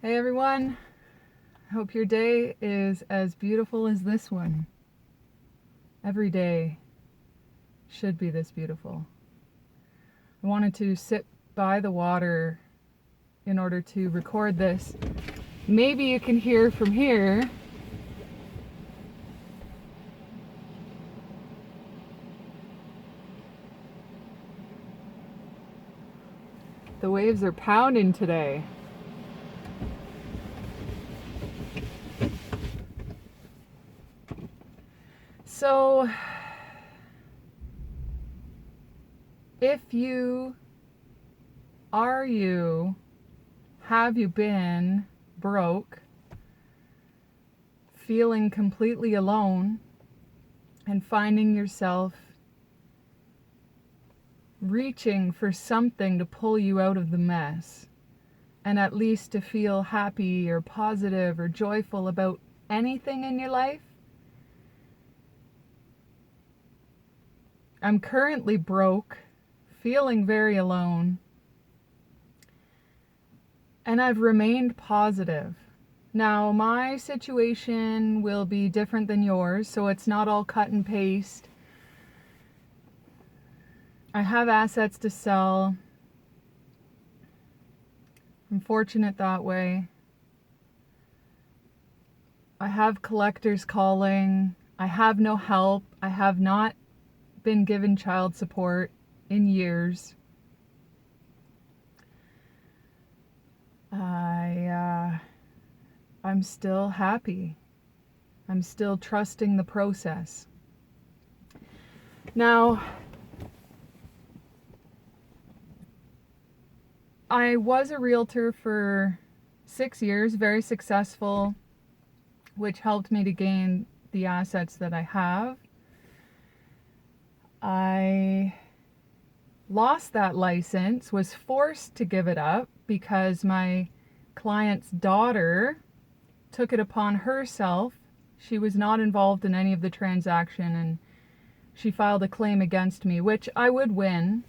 Hey everyone, hope your day is as beautiful as this one. Every day should be this beautiful. I wanted to sit by the water in order to record this. Maybe you can hear from here. The waves are pounding today. So, have you been broke, feeling completely alone, and finding yourself reaching for something to pull you out of the mess, and at least to feel happy or positive or joyful about anything in your life? I'm currently broke, feeling very alone, and I've remained positive. Now, my situation will be different than yours, so it's not all cut and paste. I have assets to sell. I'm fortunate that way. I have collectors calling. I have no help. I have not been given child support in years. I'm still happy. I'm still trusting the process. Now, I was a realtor for 6 years, very successful, which helped me to gain the assets that I have. I lost that license, was forced to give it up because my client's daughter took it upon herself. She was not involved in any of the transaction, and she filed a claim against me, which I would win.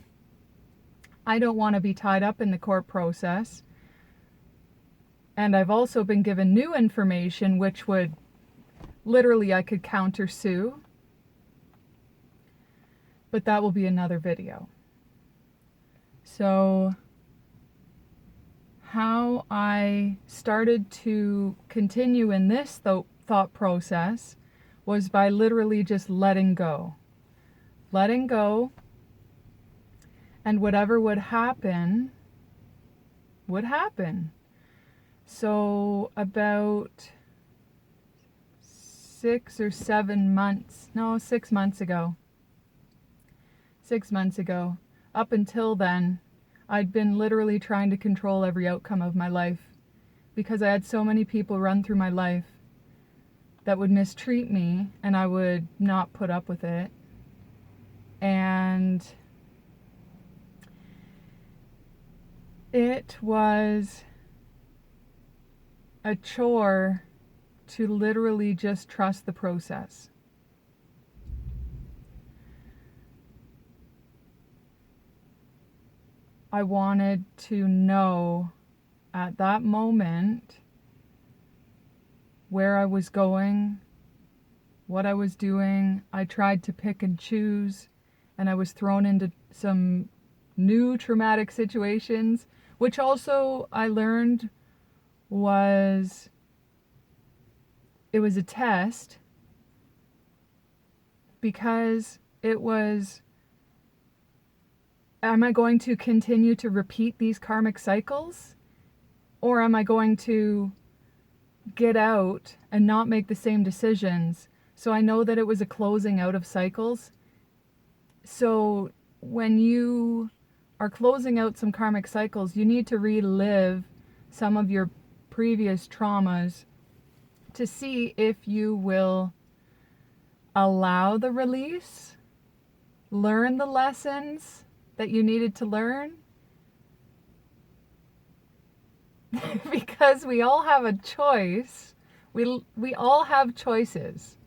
I don't want to be tied up in the court process. And I've also been given new information which would literally, I could countersue. But that will be another video. So, how I started to continue in this thought process was by literally just letting go. Letting go, and whatever would happen, would happen. So about 6 months ago, up until then, I'd been literally trying to control every outcome of my life because I had so many people run through my life that would mistreat me, and I would not put up with it. And it was a chore to literally just trust the process. I wanted to know at that moment where I was going, what I was doing. I tried to pick and choose, and I was thrown into some new traumatic situations, which also I learned it was a test, because it was, am I going to continue to repeat these karmic cycles? Or am I going to get out and not make the same decisions? So I know that it was a closing out of cycles. So when you are closing out some karmic cycles, you need to relive some of your previous traumas to see if you will allow the release, learn the lessons that you needed to learn. Because we all have a choice. We all have choices.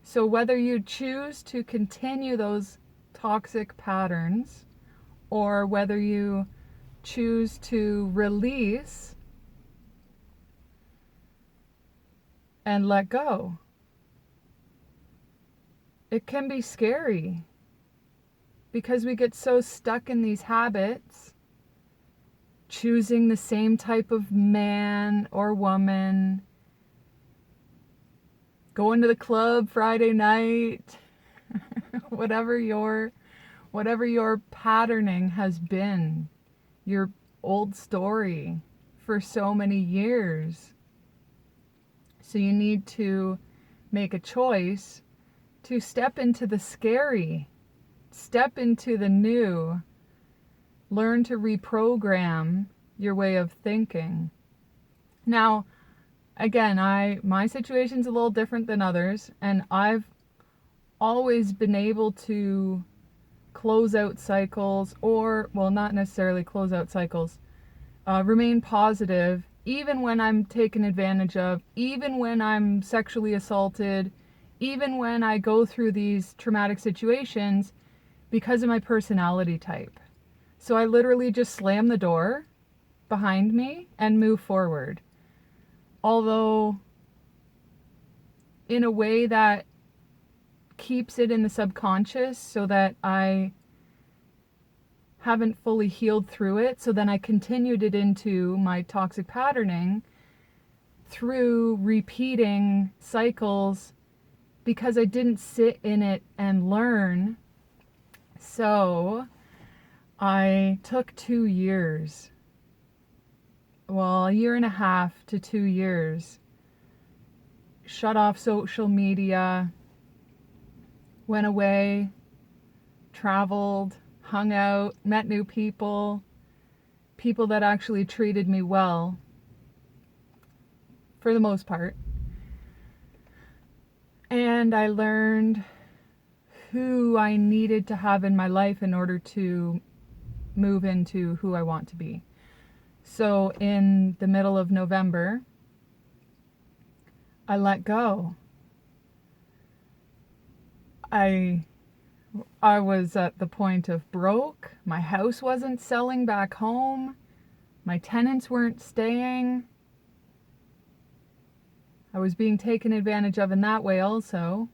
So whether you choose to continue those toxic patterns, or whether you choose to release and let go. It can be scary because we get so stuck in these habits, choosing the same type of man or woman, going to the club Friday night, whatever your patterning has been, your old story for so many years. So you need to make a choice to step into the scary, step into the new, learn to reprogram your way of thinking. Now, again, my situation's a little different than others, and I've always been able to close out cycles, or, well, not necessarily close out cycles, remain positive, even when I'm taken advantage of, even when I'm sexually assaulted, even when I go through these traumatic situations, because of my personality type. So I literally just slam the door behind me and move forward. Although, in a way that keeps it in the subconscious so that I haven't fully healed through it, so then I continued it into my toxic patterning through repeating cycles because I didn't sit in it and learn. So I took 2 years, well, a year and a half to 2 years, shut off social media, went away, traveled, hung out, met new people, people that actually treated me well, for the most part. And I learned who I needed to have in my life in order to move into who I want to be. So in the middle of November, I let go. I was at the point of broke. My house wasn't selling back home. My tenants weren't staying. I was being taken advantage of in that way also.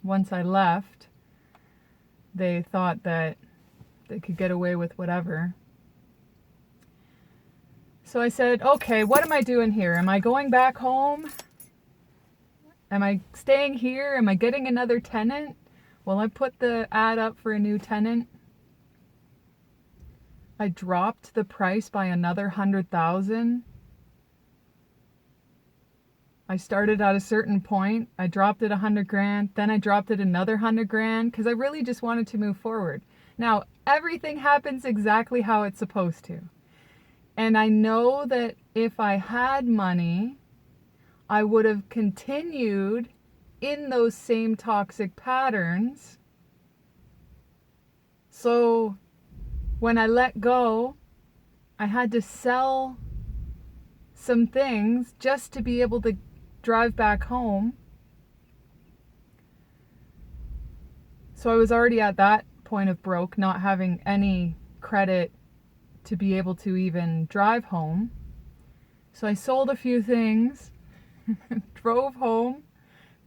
Once I left, they thought that they could get away with whatever. So I said, okay, what am I doing here? Am I going back home? Am I staying here? Am I getting another tenant? Well, I put the ad up for a new tenant. I dropped the price by another 100,000. I started at a certain point. I dropped it 100 grand. Then I dropped it another 100 grand because I really just wanted to move forward. Now, everything happens exactly how it's supposed to. And I know that if I had money, I would have continued in those same toxic patterns. So when I let go, I had to sell some things just to be able to drive back home. So I was already at that point of broke, not having any credit to be able to even drive home. So I sold a few things, drove home,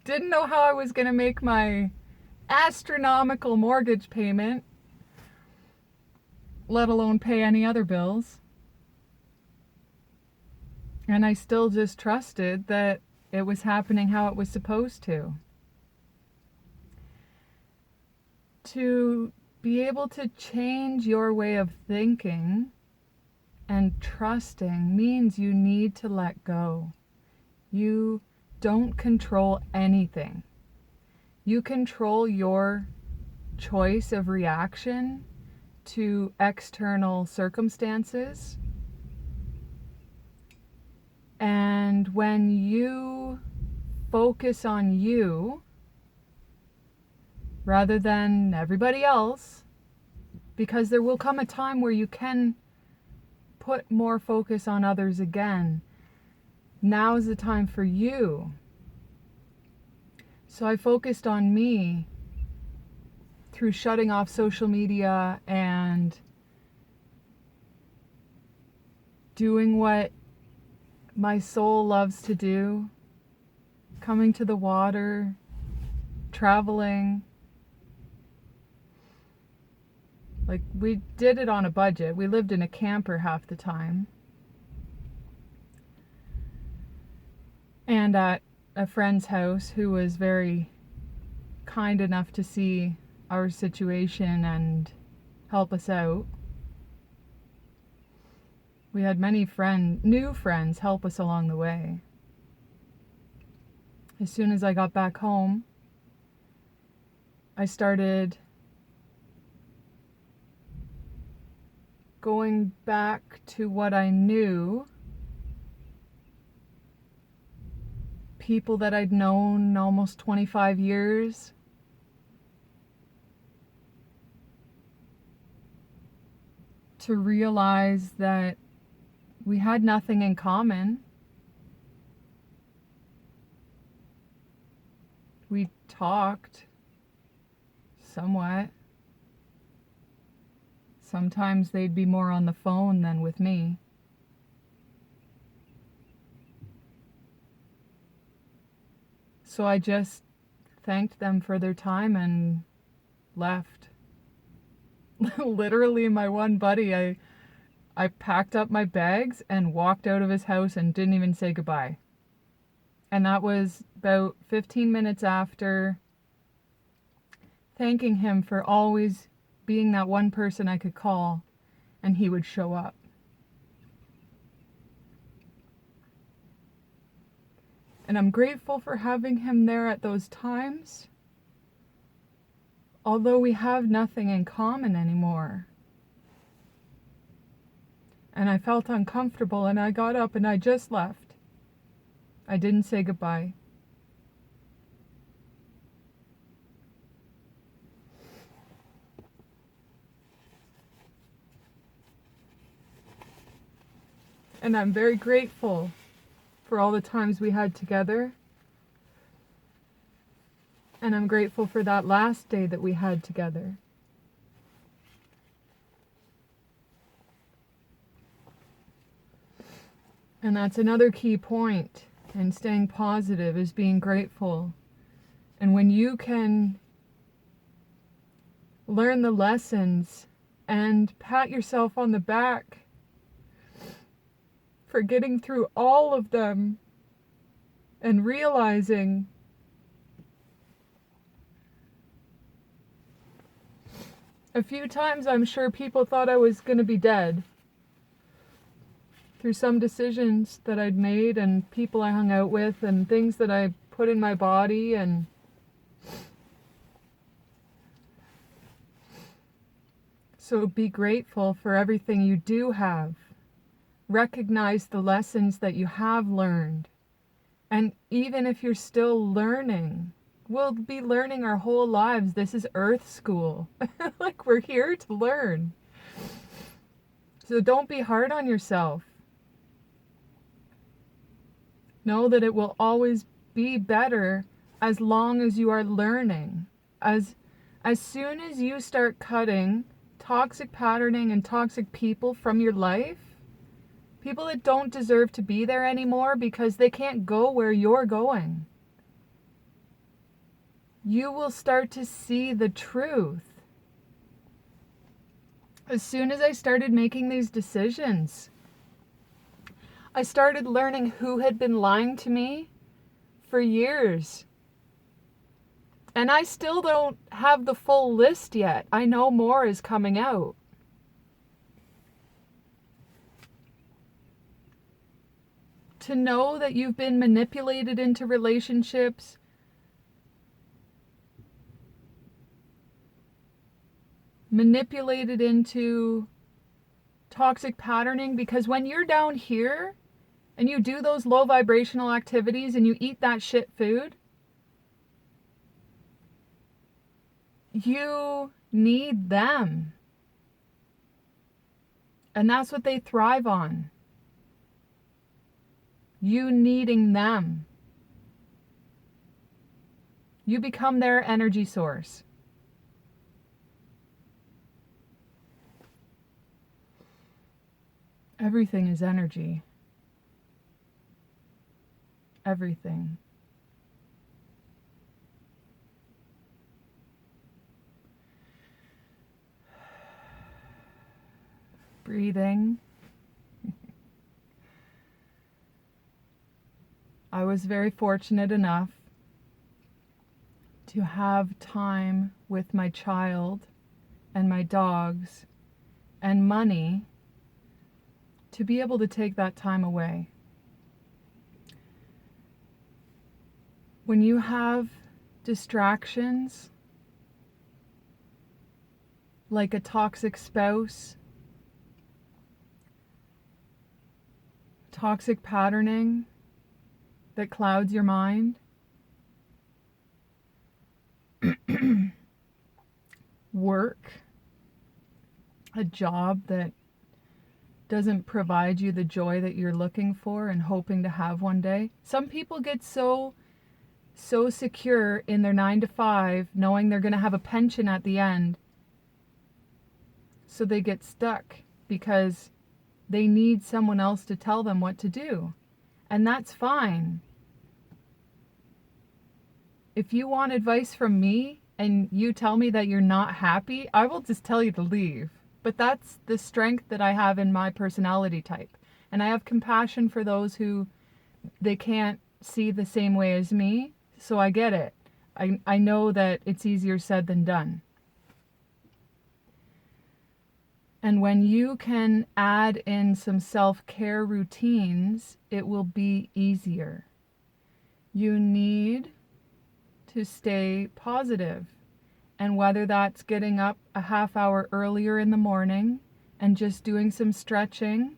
didn't know how I was going to make my astronomical mortgage payment, let alone pay any other bills. And I still just trusted that it was happening how it was supposed to. To be able to change your way of thinking and trusting means you need to let go. You don't control anything. You control your choice of reaction to external circumstances. And when you focus on you rather than everybody else, because there will come a time where you can put more focus on others again. Now is the time for you. So I focused on me through shutting off social media and doing what my soul loves to do, coming to the water, traveling. Like, we did it on a budget. We lived in a camper half the time. And at a friend's house who was very kind enough to see our situation and help us out. We had many new friends help us along the way. As soon as I got back home, I started going back to what I knew, people that I'd known almost 25 years. To realize that we had nothing in common. We talked somewhat. Sometimes they'd be more on the phone than with me. So I just thanked them for their time and left. Literally, my one buddy, I packed up my bags and walked out of his house and didn't even say goodbye. And that was about 15 minutes after thanking him for always being that one person I could call and he would show up. And I'm grateful for having him there at those times, although we have nothing in common anymore. And I felt uncomfortable and I got up and I just left. I didn't say goodbye. And I'm very grateful for all the times we had together. And I'm grateful for that last day that we had together. And that's another key point in staying positive, is being grateful. And when you can learn the lessons and pat yourself on the back for getting through all of them and realizing a few times I'm sure people thought I was going to be dead through some decisions that I'd made and people I hung out with and things that I put in my body. And so be grateful for everything you do have. Recognize the lessons that you have learned. And even if you're still learning, we'll be learning our whole lives. This is Earth School. Like, we're here to learn. So don't be hard on yourself. Know that it will always be better as long as you are learning. As soon as you start cutting toxic patterning and toxic people from your life, people that don't deserve to be there anymore because they can't go where you're going, you will start to see the truth. As soon as I started making these decisions, I started learning who had been lying to me for years. And I still don't have the full list yet. I know more is coming out. To know that you've been manipulated into relationships, manipulated into toxic patterning, because when you're down here and you do those low vibrational activities and you eat that shit food, you need them. And that's what they thrive on. You needing them. You become their energy source. Everything is energy. Everything. Breathing. I was very fortunate enough to have time with my child and my dogs and money to be able to take that time away. When you have distractions like a toxic spouse, toxic patterning that clouds your mind, work, a job that doesn't provide you the joy that you're looking for and hoping to have one day. Some people get so secure in their 9 to 5, knowing they're going to have a pension at the end. So they get stuck because they need someone else to tell them what to do. And that's fine. If you want advice from me and you tell me that you're not happy, I will just tell you to leave. But that's the strength that I have in my personality type. And I have compassion for those who they can't see the same way as me. So I get it. I know that it's easier said than done. And when you can add in some self-care routines, it will be easier. You need to stay positive. And whether that's getting up a half hour earlier in the morning and just doing some stretching,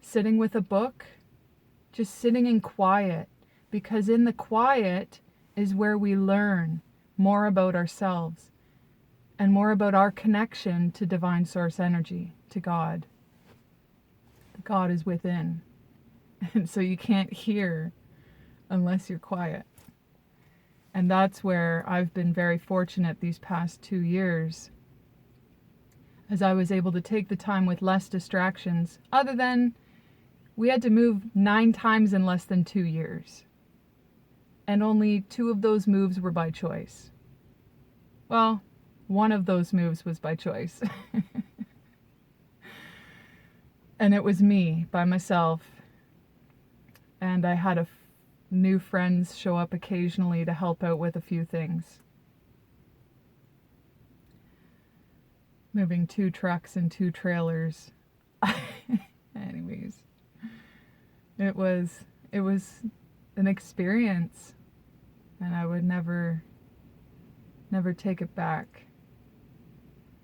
sitting with a book, just sitting in quiet, because in the quiet is where we learn more about ourselves and more about our connection to divine source energy, to God. God is within. And so you can't hear unless you're quiet. And that's where I've been very fortunate these past 2 years, as I was able to take the time with less distractions, other than we had to move 9 times in less than 2 years. And only 2 of those moves were by choice. Well, one of those moves was by choice. And it was me, by myself. And I had new friends show up occasionally to help out with a few things. Moving 2 trucks and 2 trailers. Anyways, it was an experience, and I would never take it back.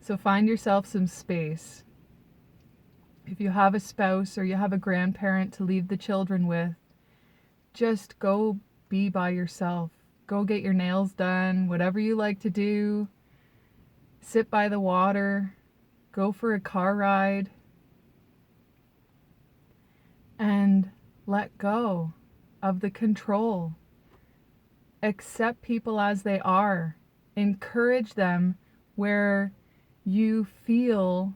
So find yourself some space. If you have a spouse or you have a grandparent to leave the children with, just go be by yourself. Go get your nails done, whatever you like to do. Sit by the water. Go for a car ride. And let go of the control. Accept people as they are. Encourage them where you feel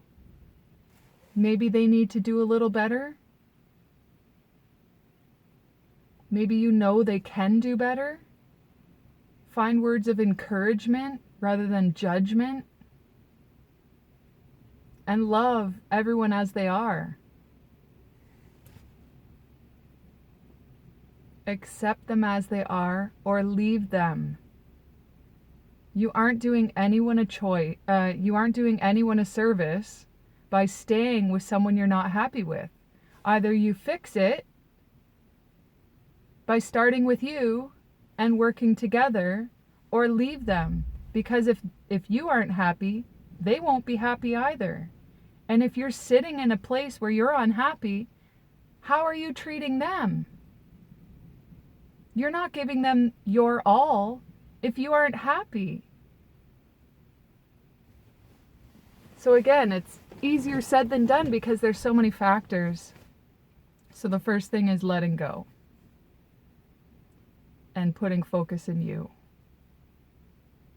maybe they need to do a little better. Maybe you know they can do better. Find words of encouragement rather than judgment. And love everyone as they are. Accept them as they are or leave them. You aren't doing anyone a service by staying with someone you're not happy with. Either you fix it by starting with you and working together, or leave them, because if you aren't happy, they won't be happy either. And if you're sitting in a place where you're unhappy, how are you treating them? You're not giving them your all if you aren't happy. So again, it's easier said than done because there's so many factors. So the first thing is letting go and putting focus in you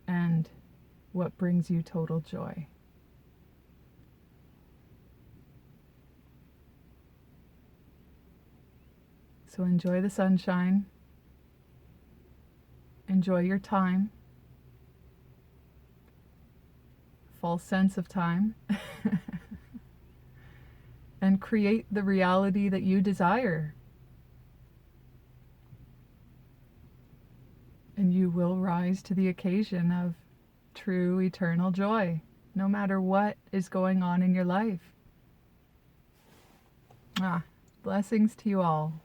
and what brings you total joy. So enjoy the sunshine. Enjoy your time. False sense of time. And create the reality that you desire. And you will rise to the occasion of true eternal joy, no matter what is going on in your life. Blessings to you all.